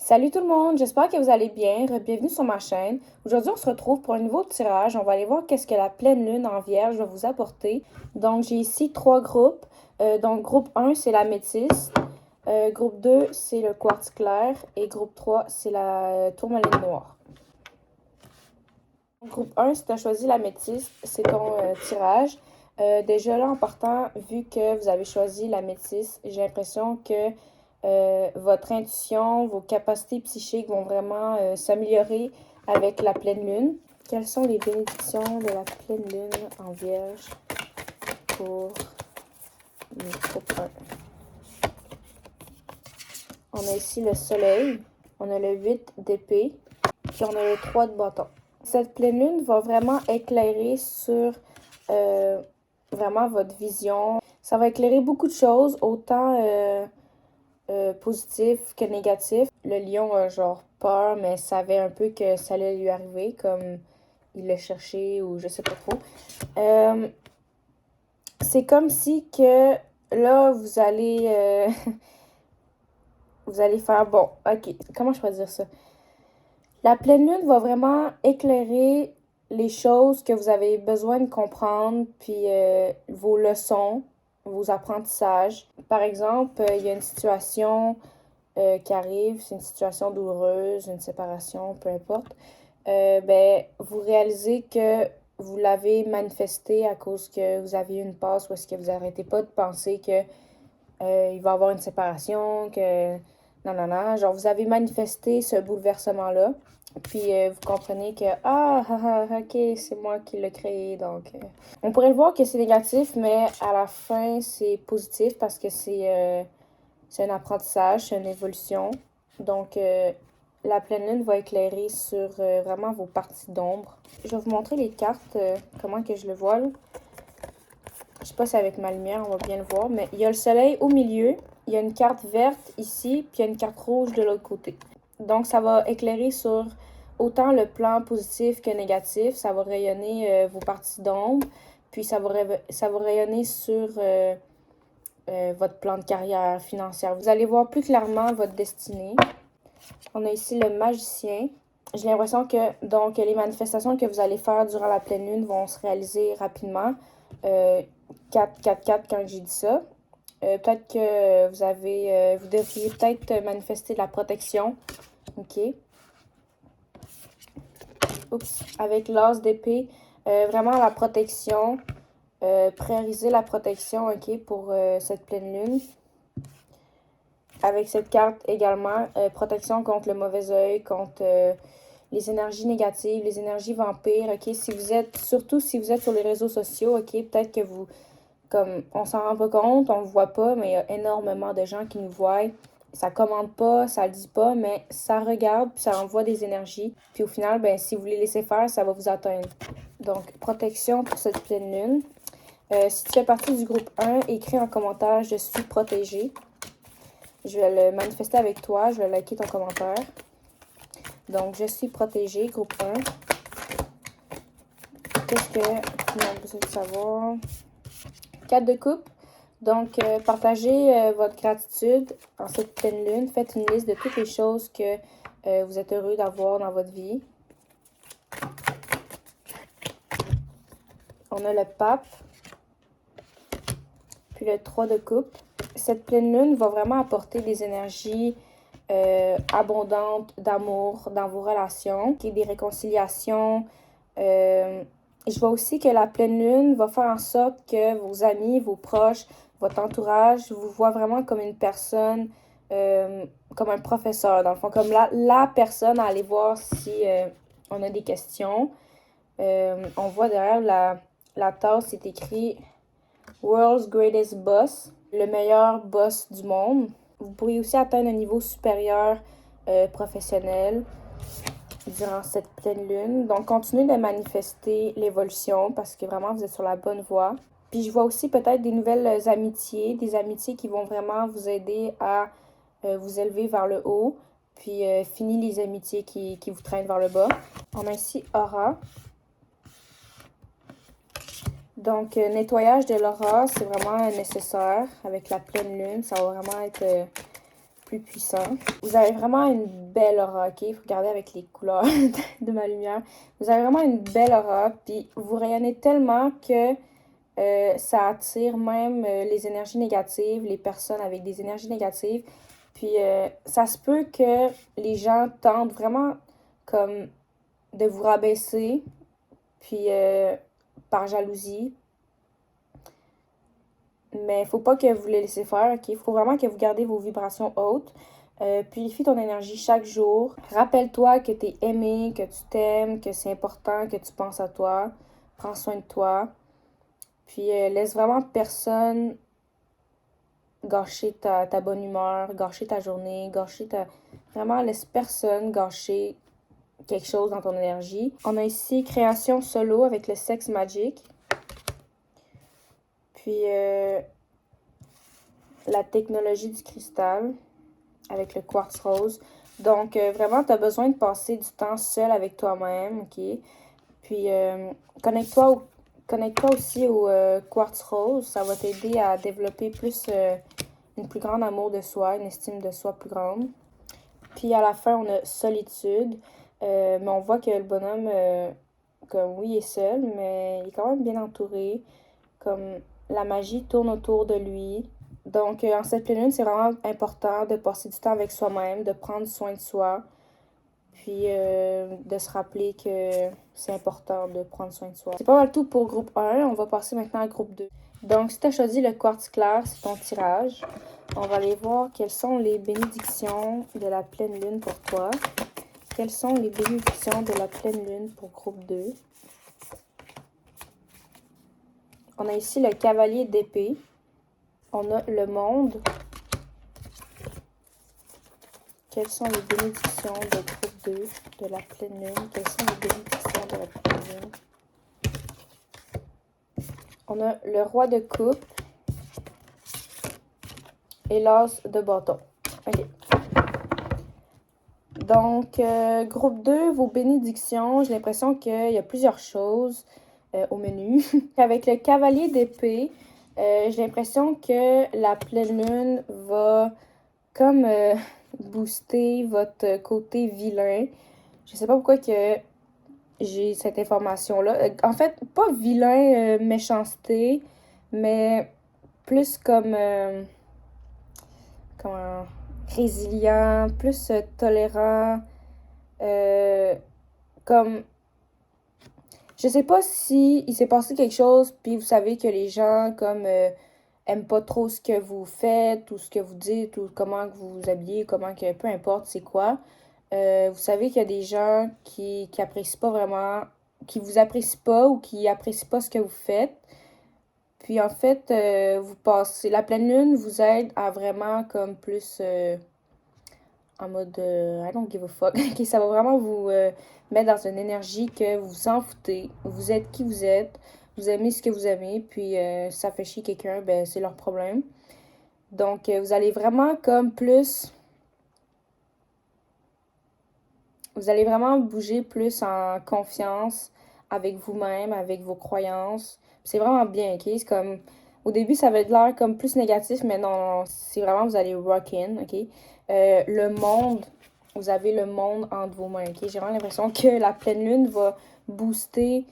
Salut tout le monde, j'espère que vous allez bien. Bienvenue sur ma chaîne. Aujourd'hui, on se retrouve pour un nouveau tirage. On va aller voir qu'est-ce que la pleine lune en vierge va vous apporter. Donc, j'ai ici trois groupes. Donc, groupe 1, c'est la métisse. Groupe 2, c'est le quartz clair. Et groupe 3, c'est la tourmaline noire. Groupe 1, si tu as choisi la métisse, c'est ton tirage. Déjà là, en partant, vu que vous avez choisi la métisse, j'ai l'impression que votre intuition, vos capacités psychiques vont vraiment s'améliorer avec la pleine lune. Quelles sont les bénédictions de la pleine lune en vierge pour le groupe 1? On a ici le soleil, on a le 8 d'épée, puis on a le 3 de bâton. Cette pleine lune va vraiment éclairer sur vraiment votre vision. Ça va éclairer beaucoup de choses, autant positif que négatif. Le lion a genre peur, mais savait un peu que ça allait lui arriver, comme il le cherchait ou je sais pas trop. C'est comme si que là, vous allez... vous allez faire... Bon, ok, comment je pourrais dire ça? La pleine lune va vraiment éclairer les choses que vous avez besoin de comprendre, puis vos leçons, vos apprentissages. Par exemple, il y a une situation qui arrive, c'est une situation douloureuse, une séparation, peu importe. Ben, vous réalisez que vous l'avez manifesté à cause que vous aviez une passe où est-ce que vous n'arrêtez pas de penser que il va y avoir une séparation, que non, non, non. Genre, vous avez manifesté ce bouleversement-là. Puis vous comprenez que ok, c'est moi qui l'ai créé. Donc, on pourrait le voir que c'est négatif, mais à la fin, c'est positif parce que c'est un apprentissage, c'est une évolution. Donc, la pleine lune va éclairer sur vraiment vos parties d'ombre. Je vais vous montrer les cartes, comment que je le vois là. Je sais pas si avec ma lumière, on va bien le voir, mais il y a le soleil au milieu, il y a une carte verte ici, puis il y a une carte rouge de l'autre côté. Donc, ça va éclairer sur autant le plan positif que négatif. Ça va rayonner vos parties d'ombre, puis ça va rayonner sur votre plan de carrière financière. Vous allez voir plus clairement votre destinée. On a ici le magicien. J'ai l'impression que donc les manifestations que vous allez faire durant la pleine lune vont se réaliser rapidement. 4, 4, 4 quand j'ai dit ça. Peut-être que vous devriez peut-être manifester de la protection. OK. Oups. Avec l'as d'épée, vraiment la protection. Prioriser la protection, OK, pour cette pleine lune. Avec cette carte également, protection contre le mauvais œil, contre les énergies négatives, les énergies vampires, OK? Surtout si vous êtes sur les réseaux sociaux, OK? Peut-être que comme, on s'en rend pas compte, on le voit pas, mais il y a énormément de gens qui nous voient. Ça commente pas, ça le dit pas, mais ça regarde, puis ça envoie des énergies. Puis au final, ben, si vous les laissez faire, ça va vous atteindre. Donc, protection pour cette pleine lune. Si tu fais partie du groupe 1, écris en commentaire « Je suis protégée ». Je vais le manifester avec toi. Je vais liker ton commentaire. Donc, je suis protégée, groupe 1. Qu'est-ce que on a besoin de savoir? 4 de coupe. Donc, partagez votre gratitude en cette pleine lune. Faites une liste de toutes les choses que vous êtes heureux d'avoir dans votre vie. On a le pape. Puis le 3 de coupe. Cette pleine lune va vraiment apporter des énergies abondantes d'amour dans vos relations, des réconciliations. Je vois aussi que la pleine lune va faire en sorte que vos amis, vos proches, votre entourage vous voient vraiment comme une personne, comme un professeur, dans le fond, comme la personne à aller voir si on a des questions. On voit derrière la tasse, c'est écrit World's Greatest Boss, le meilleur boss du monde. Vous pourriez aussi atteindre un niveau supérieur professionnel durant cette pleine lune. Donc, continuez de manifester l'évolution parce que vraiment, vous êtes sur la bonne voie. Puis, je vois aussi peut-être des nouvelles amitiés, des amitiés qui vont vraiment vous aider à vous élever vers le haut. Puis, fini les amitiés qui vous traînent vers le bas. On a ici Aura. Donc, nettoyage de l'aura, c'est vraiment nécessaire avec la pleine lune. Ça va vraiment être plus puissant. Vous avez vraiment une belle aura, ok? Regardez avec les couleurs de ma lumière. Vous avez vraiment une belle aura, puis vous rayonnez tellement que ça attire même les énergies négatives, les personnes avec des énergies négatives. Puis ça se peut que les gens tentent vraiment comme de vous rabaisser, puis par jalousie. Mais il faut pas que vous les laissez faire, ok? Il faut vraiment que vous gardez vos vibrations hautes. Purifie ton énergie chaque jour. Rappelle-toi que tu es aimé, que tu t'aimes, que c'est important, que tu penses à toi. Prends soin de toi. Puis laisse vraiment personne gâcher ta bonne humeur, gâcher ta journée, gâcher ta... Vraiment, laisse personne gâcher quelque chose dans ton énergie. On a ici création solo avec le Sex Magic. Puis la technologie du cristal avec le quartz rose. Donc vraiment, tu as besoin de passer du temps seul avec toi-même, ok? Puis connecte-toi aussi au quartz rose. Ça va t'aider à développer plus une plus grande amour de soi, une estime de soi plus grande. Puis à la fin, on a solitude. Mais on voit que le bonhomme, comme oui, il est seul, mais il est quand même bien entouré. Comme la magie tourne autour de lui. Donc, en cette pleine lune, c'est vraiment important de passer du temps avec soi-même, de prendre soin de soi, puis de se rappeler que c'est important de prendre soin de soi. C'est pas mal tout pour groupe 1. On va passer maintenant à groupe 2. Donc, si tu as choisi le quartz clair, c'est ton tirage. On va aller voir quelles sont les bénédictions de la pleine lune pour toi. Quelles sont les bénédictions de la pleine lune pour groupe 2? On a ici le cavalier d'épée. On a le monde. Quelles sont les bénédictions de groupe 2 de la pleine lune? Quelles sont les bénédictions de la pleine lune? On a le roi de coupe et l'as de bâton. OK. Donc, groupe 2, vos bénédictions. J'ai l'impression qu'il y a plusieurs choses au menu. Avec le cavalier d'épée, j'ai l'impression que la pleine lune va comme booster votre côté vilain. Je sais pas pourquoi que j'ai cette information-là. En fait, pas vilain, méchanceté, mais plus comme comment, résilient, plus tolérant. Comme je sais pas si il s'est passé quelque chose, puis vous savez que les gens comme aiment pas trop ce que vous faites, ou ce que vous dites, ou comment que vous vous habillez, comment que peu importe c'est quoi. Vous savez qu'il y a des gens qui apprécient pas vraiment, qui vous apprécient pas ou qui apprécient pas ce que vous faites. Puis en fait, vous passez. La pleine lune vous aide à vraiment comme plus en mode I don't give a fuck. Ok, ça va vraiment vous mettre dans une énergie que vous vous en foutez. Vous êtes qui vous êtes. Vous aimez ce que vous aimez. Puis si ça fait chier quelqu'un, ben c'est leur problème. Donc vous allez vraiment comme plus. Vous allez vraiment bouger plus en confiance avec vous-même, avec vos croyances. C'est vraiment bien, ok? C'est comme. Au début, ça va être l'air comme plus négatif, mais non, c'est vraiment, vous allez rock in, ok? Le monde, vous avez le monde entre vos mains, ok? J'ai vraiment l'impression que la pleine lune va booster,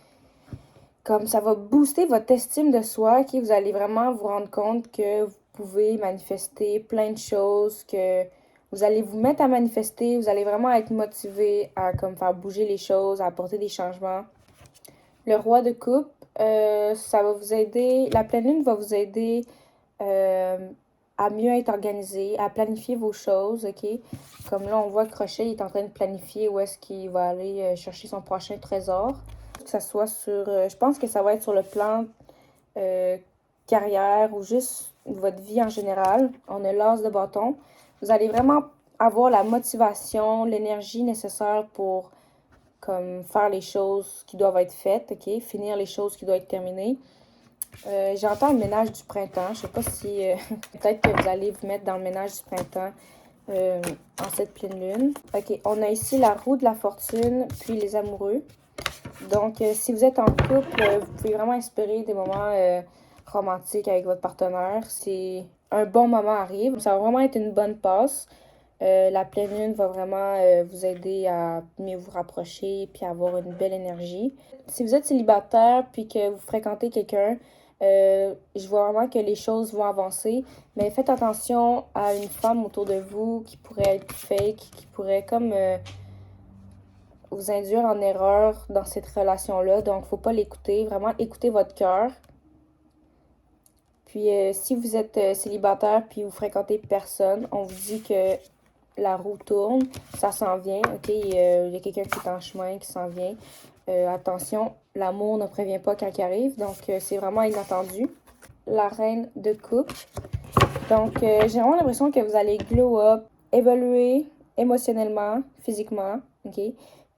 comme ça va booster votre estime de soi, ok? Vous allez vraiment vous rendre compte que vous pouvez manifester plein de choses, que vous allez vous mettre à manifester, vous allez vraiment être motivé à comme faire bouger les choses, à apporter des changements. Le roi de coupe, ça va vous aider, la pleine lune va vous aider à mieux être organisé, à planifier vos choses, ok? Comme là, on voit Crochet, il est en train de planifier où est-ce qu'il va aller chercher son prochain trésor. Que ça soit sur, je pense que ça va être sur le plan carrière ou juste votre vie en général. On a l'as de bâton. Vous allez vraiment avoir la motivation, l'énergie nécessaire pour comme faire les choses qui doivent être faites, ok? Finir les choses qui doivent être terminées. J'entends le ménage du printemps. Je sais pas si peut-être que vous allez vous mettre dans le ménage du printemps en cette pleine lune. Ok, on a ici la roue de la fortune, puis les amoureux. Donc, si vous êtes en couple, vous pouvez vraiment espérer des moments romantiques avec votre partenaire. C'est un bon moment arrive. Ça va vraiment être une bonne passe. La pleine lune va vraiment vous aider à mieux vous rapprocher puis à avoir une belle énergie. Si vous êtes célibataire puis que vous fréquentez quelqu'un, je vois vraiment que les choses vont avancer, mais faites attention à une femme autour de vous qui pourrait être fake, qui pourrait comme vous induire en erreur dans cette relation-là. Donc, faut pas l'écouter. Vraiment, écoutez votre cœur. Puis, si vous êtes célibataire puis vous fréquentez personne, on vous dit que la roue tourne, ça s'en vient, ok? Il y a quelqu'un qui est en chemin, qui s'en vient. Attention, l'amour ne prévient pas quand il arrive, donc c'est vraiment inattendu. La reine de coupe. Donc, j'ai vraiment l'impression que vous allez glow up, évoluer émotionnellement, physiquement, ok?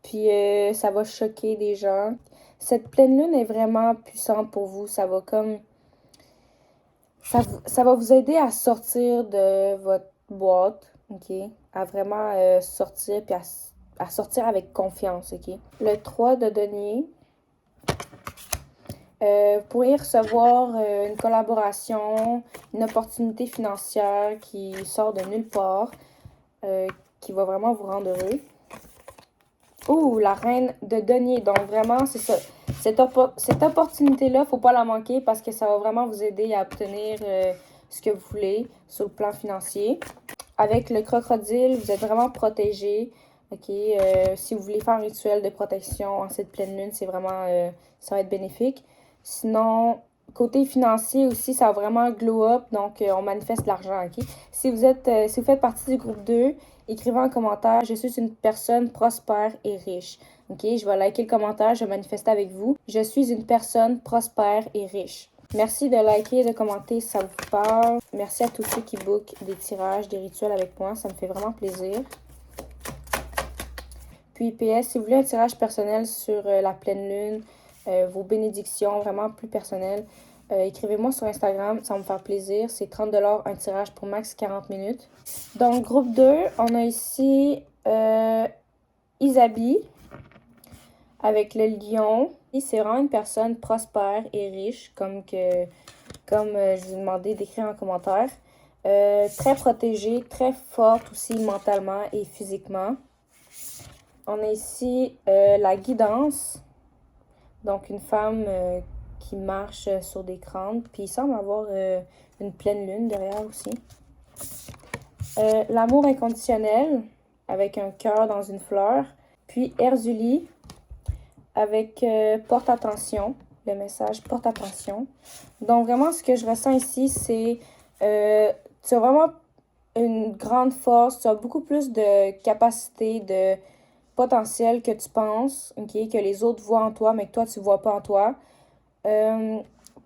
Puis, ça va choquer des gens. Cette pleine lune est vraiment puissante pour vous. Ça va comme... Ça va vous aider à sortir de votre boîte, ok? À vraiment sortir, puis à sortir avec confiance, ok? Le 3 de denier. Vous pourriez recevoir une collaboration, une opportunité financière qui sort de nulle part, qui va vraiment vous rendre heureux. Ouh, la reine de denier. Donc vraiment, c'est ça. Cette opportunité-là, faut pas la manquer parce que ça va vraiment vous aider à obtenir ce que vous voulez sur le plan financier. Avec le crocodile, vous êtes vraiment protégé. Ok, si vous voulez faire un rituel de protection en cette pleine lune, c'est vraiment, ça va être bénéfique. Sinon, côté financier aussi, ça va vraiment glow up, donc on manifeste l'argent, ok? Si vous faites partie du groupe 2, écrivez en commentaire, je suis une personne prospère et riche. Ok, je vais liker le commentaire, je vais manifester avec vous. Je suis une personne prospère et riche. Merci de liker et de commenter si ça vous parle. Merci à tous ceux qui bookent des tirages, des rituels avec moi, ça me fait vraiment plaisir. Puis PS, si vous voulez un tirage personnel sur la pleine lune, vos bénédictions vraiment plus personnelles, écrivez-moi sur Instagram, ça va me faire plaisir. C'est 30$ un tirage pour max 40 minutes. Donc, groupe 2, on a ici Isabi avec le lion. C'est vraiment une personne prospère et riche, comme je vous ai demandé d'écrire en commentaire. Très protégée, très forte aussi mentalement et physiquement. On a ici la guidance. Donc, une femme qui marche sur des crânes. Puis, il semble avoir une pleine lune derrière aussi. L'amour inconditionnel, avec un cœur dans une fleur. Puis, Erzuli, avec porte attention. Le message porte attention. Donc, vraiment, ce que je ressens ici, c'est tu as vraiment une grande force. Tu as beaucoup plus de capacité, de potentiel que tu penses, ok, que les autres voient en toi, mais que toi, tu ne vois pas en toi.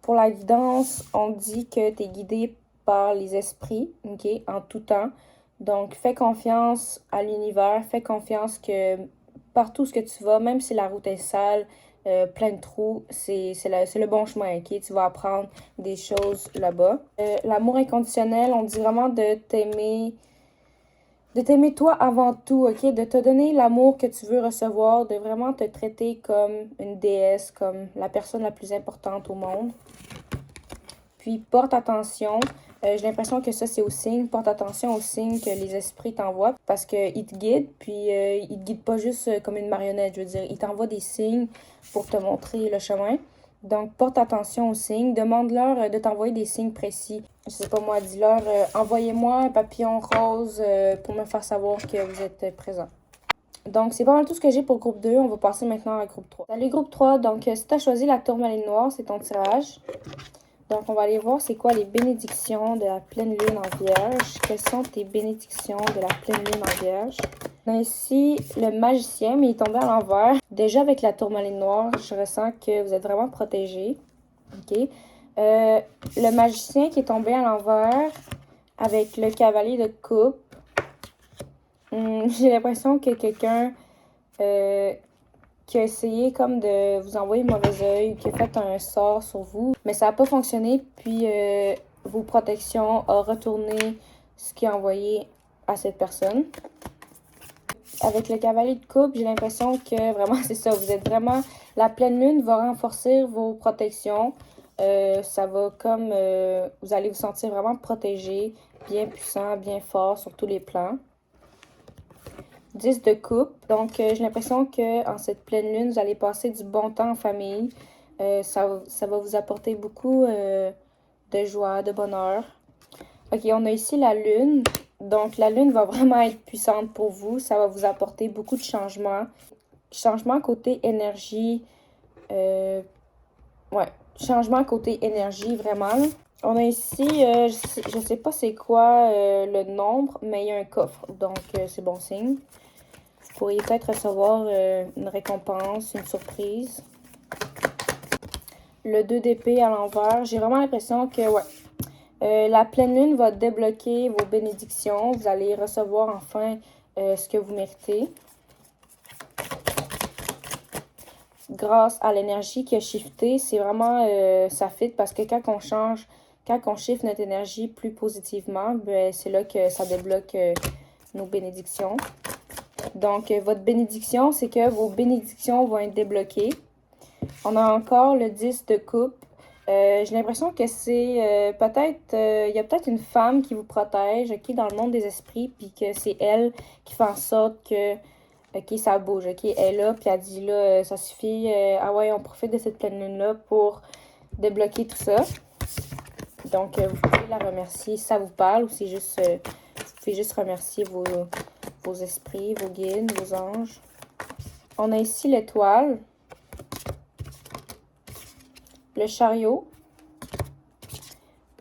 Pour la guidance, on dit que tu es guidé par les esprits, ok, en tout temps. Donc, fais confiance à l'univers, fais confiance que partout ce que tu vas, même si la route est sale, plein de trous, c'est le bon chemin, ok? Tu vas apprendre des choses là-bas. L'amour inconditionnel, on dit vraiment de t'aimer toi avant tout, ok? De te donner l'amour que tu veux recevoir, de vraiment te traiter comme une déesse, comme la personne la plus importante au monde. Puis, porte attention. J'ai l'impression que ça, c'est au signe. Porte attention aux signes que les esprits t'envoient parce qu'ils te guident. Puis, ils te guident pas juste comme une marionnette, je veux dire. Ils t'envoient des signes pour te montrer le chemin. Donc, porte attention aux signes. Demande-leur de t'envoyer des signes précis. Je sais pas moi, dis-leur, envoyez-moi un papillon rose pour me faire savoir que vous êtes présent. Donc, c'est pas mal tout ce que j'ai pour le groupe 2. On va passer maintenant à groupe 3. Salut groupe 3. Donc, si tu as choisi la tourmaline noire, c'est ton tirage. Donc, on va aller voir c'est quoi les bénédictions de la pleine lune en vierge. Quelles sont tes bénédictions de la pleine lune en vierge? On a ici le magicien, mais il est tombé à l'envers. Déjà, avec la tourmaline noire, je ressens que vous êtes vraiment protégés. OK? Le magicien qui est tombé à l'envers avec le cavalier de coupe. J'ai l'impression que quelqu'un qui a essayé comme de vous envoyer le mauvais œil, qui a fait un sort sur vous, mais ça n'a pas fonctionné, puis vos protections ont retourné ce qui a envoyé à cette personne. Avec le cavalier de coupe, j'ai l'impression que vraiment, c'est ça, vous êtes vraiment... La pleine lune va renforcer vos protections. Ça va comme... vous allez vous sentir vraiment protégé, bien puissant, bien fort sur tous les plans. 10 de coupe. Donc, j'ai l'impression qu'en cette pleine lune, vous allez passer du bon temps en famille. Ça va vous apporter beaucoup de joie, de bonheur. Ok, on a ici la lune. Donc, la lune va vraiment être puissante pour vous. Ça va vous apporter beaucoup de changements. Changement côté énergie. Ouais, changement côté énergie, vraiment. On a ici, je sais pas c'est quoi le nombre, mais il y a un coffre. Donc, c'est bon signe. Vous pourriez peut-être recevoir une récompense, une surprise. Le 2 d'épée à l'envers. J'ai vraiment l'impression que, ouais, la pleine lune va débloquer vos bénédictions. Vous allez recevoir enfin ce que vous méritez. Grâce à l'énergie qui a shifté, c'est vraiment, ça fit parce que quand on shift notre énergie plus positivement, ben, c'est là que ça débloque nos bénédictions. Donc, votre bénédiction, c'est que vos bénédictions vont être débloquées. On a encore le 10 de coupe. J'ai l'impression que c'est peut-être, il y a peut-être une femme qui vous protège, ok, dans le monde des esprits, puis que c'est elle qui fait en sorte que, ok, ça bouge, ok, elle est là, puis elle dit là, ça suffit, ah ouais, on profite de cette pleine lune-là pour débloquer tout ça. Donc, vous pouvez la remercier si ça vous parle, ou c'est juste, vous pouvez juste remercier vos esprits, vos guides, vos anges. On a ici l'étoile, le chariot,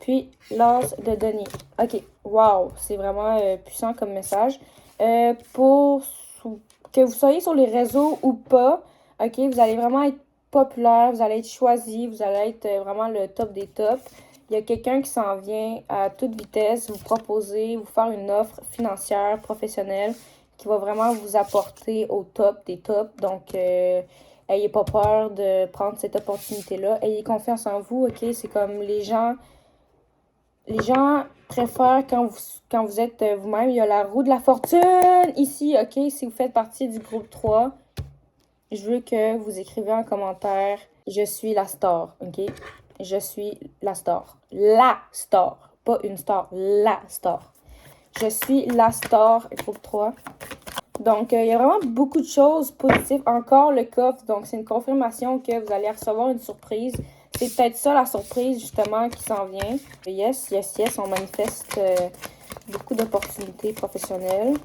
puis l'as de denier. Ok, wow, c'est vraiment puissant comme message. Pour que vous soyez sur les réseaux ou pas, ok, vous allez vraiment être populaire, vous allez être choisi, vous allez être vraiment le top des tops. Il y a quelqu'un qui s'en vient à toute vitesse vous proposer, vous faire une offre financière, professionnelle, qui va vraiment vous apporter au top des tops. Donc, ayez pas peur de prendre cette opportunité-là. Ayez confiance en vous, ok? C'est comme les gens préfèrent quand vous êtes vous-même. Il y a la roue de la fortune ici, ok? Si vous faites partie du groupe 3, je veux que vous écrivez en commentaire « Je suis la star », ok? Je suis la star. La star. Pas une star, la star. Je suis la star, groupe 3. Donc, il y a vraiment beaucoup de choses positives. Encore le coffre, donc c'est une confirmation que vous allez recevoir une surprise. C'est peut-être ça la surprise, justement, qui s'en vient. Yes, yes, yes, on manifeste beaucoup d'opportunités professionnelles.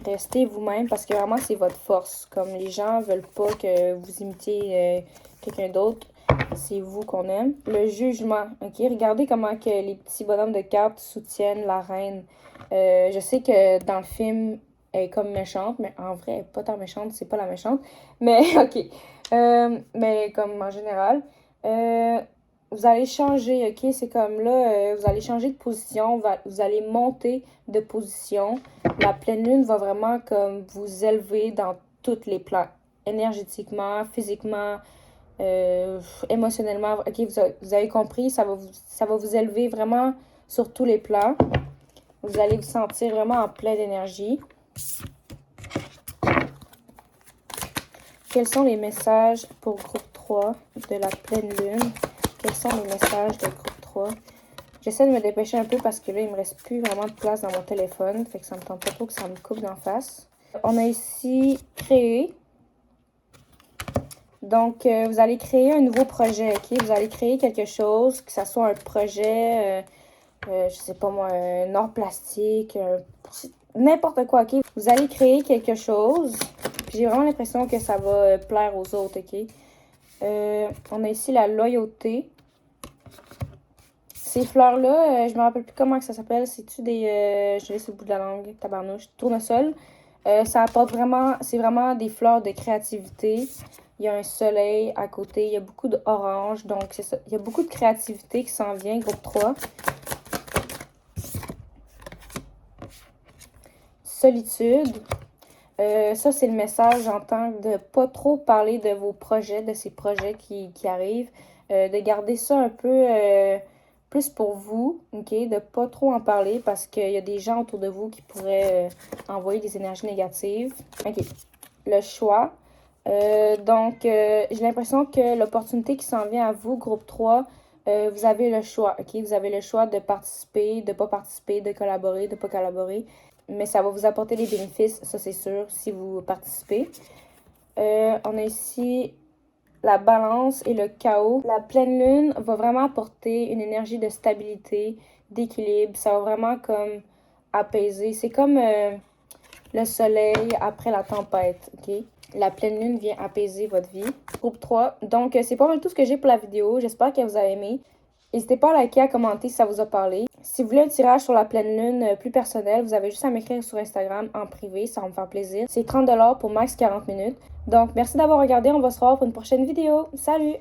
Restez vous-même parce que vraiment, c'est votre force. Comme les gens veulent pas que vous imitiez quelqu'un d'autre, c'est vous qu'on aime. Le jugement, ok? Regardez comment que les petits bonhommes de cartes soutiennent la reine. Je sais que dans le film, elle est comme méchante, mais en vrai, elle n'est pas tant méchante, c'est pas la méchante. Mais ok. Mais comme en général. Vous allez changer, ok? C'est comme là, vous allez changer de position, vous allez monter de position. La pleine lune va vraiment comme vous élever dans tous les plans. Énergétiquement, physiquement, émotionnellement. Ok, vous avez compris, ça va vous élever vraiment sur tous les plans. Vous allez vous sentir vraiment en pleine énergie. Quels sont les messages pour groupe 3 de la pleine lune? Quels sont les messages de groupe 3? J'essaie de me dépêcher un peu parce que là, il me reste plus vraiment de place dans mon téléphone. Fait que ça me tente pas trop que ça me coupe d'en face. On a ici créé. Donc, vous allez créer un nouveau projet, ok? Vous allez créer quelque chose, que ce soit un projet, je sais pas moi, un art plastique, n'importe quoi, ok? Vous allez créer quelque chose. J'ai vraiment l'impression que ça va plaire aux autres, ok? On a ici la loyauté. Ces fleurs-là, je me rappelle plus comment que ça s'appelle. C'est-tu des... je laisse au bout de la langue, tabarnouche. Tournesol. Ça apporte vraiment... C'est vraiment des fleurs de créativité. Il y a un soleil à côté. Il y a beaucoup d'orange. Donc, c'est ça. Il y a beaucoup de créativité qui s'en vient, groupe 3. Solitude. Ça, c'est le message en tant que de pas trop parler de vos projets, de ces projets qui arrivent. De garder ça un peu plus pour vous, ok? De pas trop en parler parce qu'il y a des gens autour de vous qui pourraient envoyer des énergies négatives. Ok. Le choix. Donc, j'ai l'impression que l'opportunité qui s'en vient à vous, groupe 3, vous avez le choix, ok? Vous avez le choix de participer, de pas participer, de collaborer, de pas collaborer. mais ça va vous apporter des bénéfices, ça c'est sûr, si vous participez. On a ici la balance et le chaos. La pleine lune va vraiment apporter une énergie de stabilité, d'équilibre. Ça va vraiment comme apaiser. C'est comme le soleil après la tempête, ok? La pleine lune vient apaiser votre vie. Groupe 3. Donc, c'est pas mal tout ce que j'ai pour la vidéo. J'espère que vous avez aimé. N'hésitez pas à liker, à commenter si ça vous a parlé. Si vous voulez un tirage sur la pleine lune plus personnel, vous avez juste à m'écrire sur Instagram en privé, ça va me faire plaisir. C'est 30$ pour max 40 minutes. Donc, merci d'avoir regardé. On va se revoir pour une prochaine vidéo. Salut!